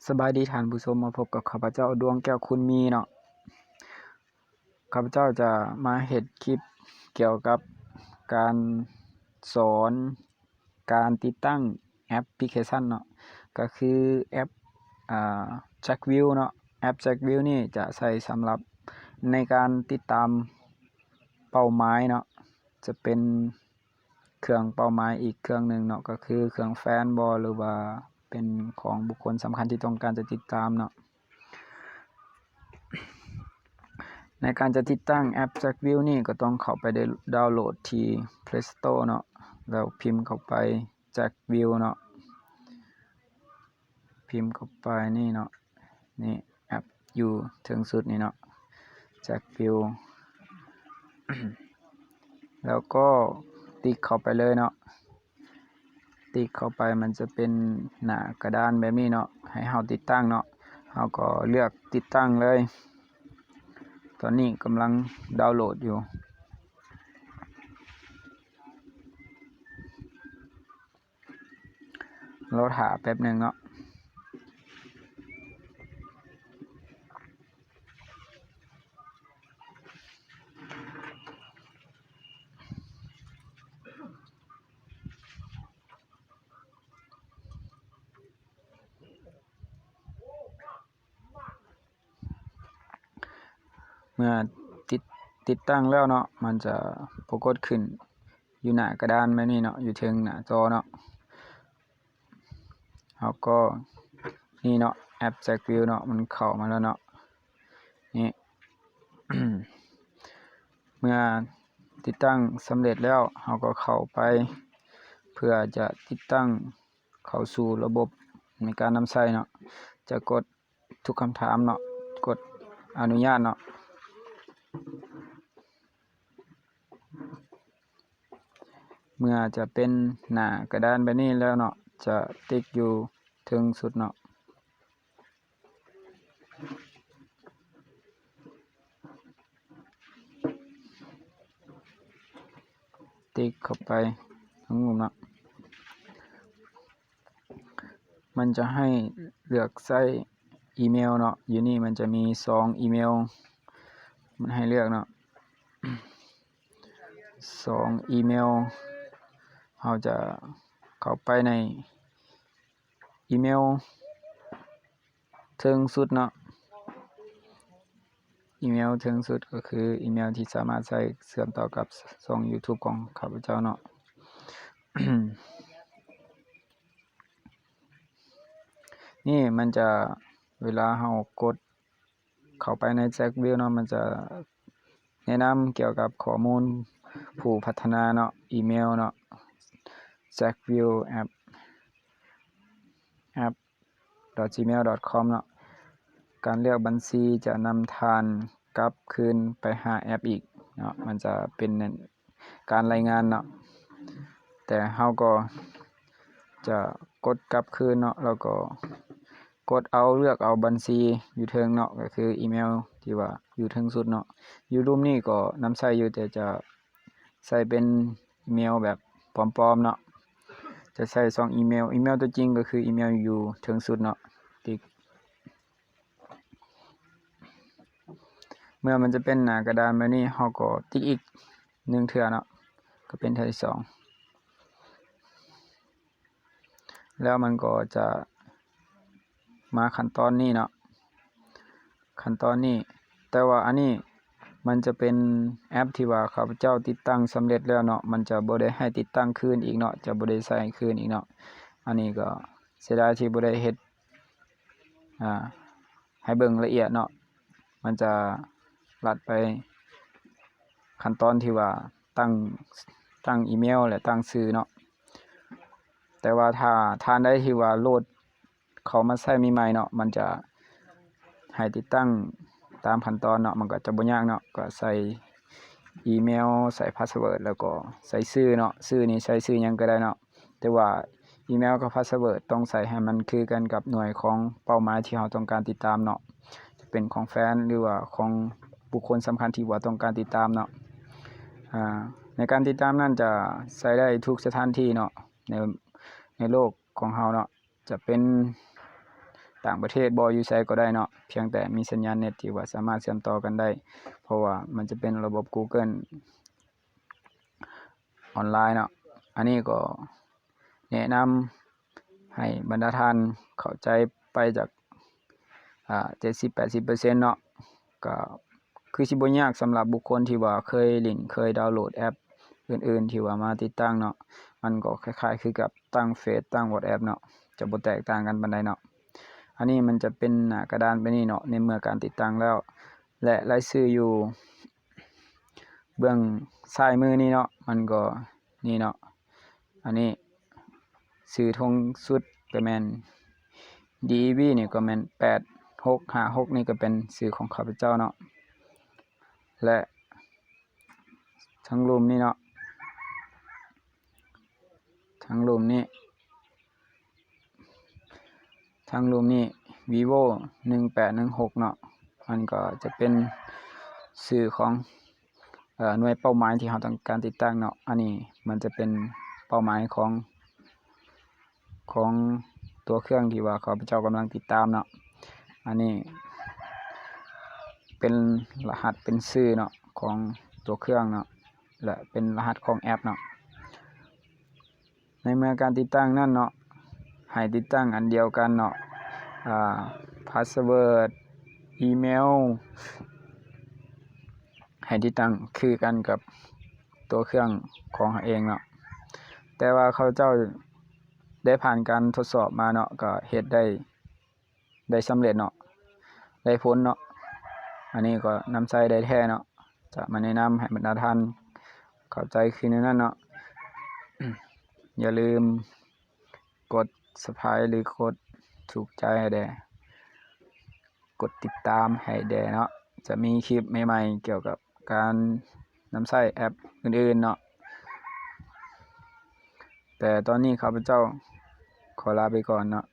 สบายดีท่านผู้ชมมาพบกับข้าพเจ้าดวงแก้วคุณมีเนาะข้าพเจ้าจะมาเฮ็ดคลิปเกี่ยวกับการสอนการติดตั้งแอปพลิเคชันเนาะก็คือแอปJackview เนาะแอป Jackview นี่จะใช้สำหรับในการติดตามเป้าหมายเนาะจะเป็นเครื่องเป้าหมายอีกเครื่องหนึ่งเนาะก็คือเครื่องแฟนบอลหรือว่าเป็นของบุคคลสำคัญที่ต้องการจะติดตามเนาะในการจะติดตั้งแอป Jackview นี่ก็ต้องเข้าไปดาวน์โหลดที่ Play Store เนาะแล้วพิมพ์เข้าไป Jackview เนาะพิมพ์เข้าไปนี่เนาะนี่แอปอยู่ถึงสุดนี่เนาะ Jackview แล้วก็ติ๊กเข้าไปเลยเนาะติ๊กเข้าไปมันจะเป็นหน้ากระดานแบบนี้เนาะให้เฮาติดตั้งเนาะเฮาก็เลือกติดตั้งเลยตอนนี้กำลังดาวน์โหลดอยู่รอท่าแป๊บนึงเนาะเมื่อติดตั้งแล้วเนาะมันจะปรากฏขึ้นอยู่หน้ากระดานแบบนี้เนาะอยู่เทิงหน้าจอเนาะเฮาก็นี่เนาะแอป Jackview เนาะมันเข้ามาแล้วเนาะนี่ เมื่อติดตั้งสำเร็จแล้วเฮาก็เข้าไปเพื่อจะติดตั้งเข้าสู่ระบบในการนำใช้เนาะจะกดทุกคำถามเนาะกดอนุญาตเนาะเมื่อจะเป็นหน้ากระดานแบบนี้แล้วเนาะจะติ๊กอยู่ถึงสุดเนาะติ๊กเข้าไปทั้งหมดเนาะมันจะให้เลือกใส่อีเมลเนาะอยู่นี่มันจะมี2อีเมลมันให้เลือกเนาะ2อีเมลเราจะเข้าไปในอีเมลถึงสุดเนาะอีเมลถึงสุดก็คืออีเมลที่สามารถใช้เชื่อมต่อกับช่อง YouTube ของข้าพเจ้าเนาะ นี่มันจะเวลาเรากดเข้าไปใน Jackview เนาะมันจะแนะนำเกี่ยวกับข้อมูลผู้พัฒนาเนาะอีเมลเนาะ Jackview app.gmail.com เนาะการเลือกบัญชีจะนำทานกลับคืนไปหาแอปอีกเนาะมันจะเป็นการรายงานเนาะแต่เฮาก็จะกดกลับคืนเนาะแล้วก็กดเอาเลือกเอาบัญชีอยู่เทิงเนาะก็คืออีเมลที่ว่าอยู่เทิงสุดเนาะอยู่รูปนี้ก็นำใช้อยู่แต่จะใส่เป็นอีเมลแบบปลอมๆเนาะจะใช้2อีเมลตัวจริงก็คืออีเมลอยู่เทิงสุดเนาะติ๊กเมื่อมันจะเป็นหน้ากระดานแบบนี้เฮาก็ติ๊กอีก1เทื่อเนาะก็เป็นเทื่อที่2แล้วมันก็จะมาขั้นตอนนี้เนาะขั้นตอนนี้แต่ว่าอันนี้มันจะเป็นแอปที่ว่าข้าพเจ้าติดตั้งสำเร็จแล้วเนาะมันจะบ่ได้ให้ติดตั้งคืนอีกเนาะจะบ่ได้ใช้คืนอีกเนาะอันนี้ก็เสียดายที่บ่ได้เฮ็ดให้เบิ่งละเอียดเนาะมันจะลัดไปขั้นตอนที่ว่าตั้งอีเมลและตั้งชื่อเนาะแต่ว่าถ้าท่านใดที่ว่าโหลดเข้ามาใช้ใหม่ๆเนาะมันจะให้ติดตั้งตามขั้นตอนเนาะมันก็จะบ่ยากเนาะก็ใส่อีเมลใส่พาสเวิร์ดแล้วก็ใส่ชื่อเนาะชื่อนี้ใส่ชื่อหยังก็ได้เนาะแต่ว่าอีเมลกับพาสเวิร์ดต้องใส่ให้มันคือกันกับหน่วยของเป้าหมายที่เราต้องการติดตามเนาะจะเป็นของแฟนหรือว่าของบุคคลสำคัญที่ว่าต้องการติดตามเนาะในการติดตามนั้นจะใช้ได้ทุกสถานที่เนาะในโลกของเราเนาะจะเป็น ต่างประเทศบ่อยู่ไสก็ได้เนาะเพียงแต่มีสัญญาณเน็ตที่ว่าสามารถเชื่อมต่อกันได้เพราะว่ามันจะเป็นระบบ Google ออนไลน์เนาะอันนี้ก็แนะนำให้บรรดาท่านเข้าใจไปจาก70-80% เนาะก็คือสิบ่ยากสำหรับบุคคลที่ว่าเคยเล่นเคยดาวน์โหลดแอปอื่นๆที่ว่ามาติดตั้งเนาะมันก็คล้ายๆคือกับตั้งเฟซตั้ง WhatsApp เนาะจะบ่แตกต่างกันปานใดเนาะอันนี้มันจะเป็นหน้ากระดานไปนี่เนาะในเมื่อการติดตั้งแล้วและรายชื่ออยู่เบื้องซ้ายมือนี่เนาะมันก็นี่เนาะอันนี้ชื่อทงสุดก็แม่น DEV นี่ก็แม่น8656นี่ก็เป็นชื่อของข้าพเจ้าเนาะและทั้งรูมนี่เนาะทั้งรูมนี้Vivo 1816เนาะมันก็จะเป็นชื่อของหน่วยเป้าหมายที่เราต้องการติดตั้งเนาะอันนี้มันจะเป็นเป้าหมายของตัวเครื่องที่ว่าข้าพเจ้ากำลังติดตามเนาะอันนี้เป็นรหัสเป็นชื่อเนาะของตัวเครื่องเนาะและเป็นรหัสของแอปเนาะในเมื่อการติดตั้งนั่นเนาะให้ติดตั้งอันเดียวกันเนาะพาสเวิร์ดอีเมลให้ติดตั้งคือกันกับตัวเครื่องของเราเองเนาะแต่ว่าเขาเจ้าได้ผ่านการทดสอบมาเนาะก็เฮ็ดได้สำเร็จเนาะได้ผลเนาะอันนี้ก็นำใช้ได้แท้เนาะจะมาแนะนำให้บรรดาท่านเข้าใจคือในนั้นเนาะ อย่าลืมกด Subscribe หรือกดถูกใจให้แด่กดติดตามให้แด่เนาะจะมีคลิปใหม่ๆเกี่ยวกับการนำใช้แอปอื่นๆเนาะแต่ตอนนี้ข้าพเจ้าขอลาไปก่อนเนาะ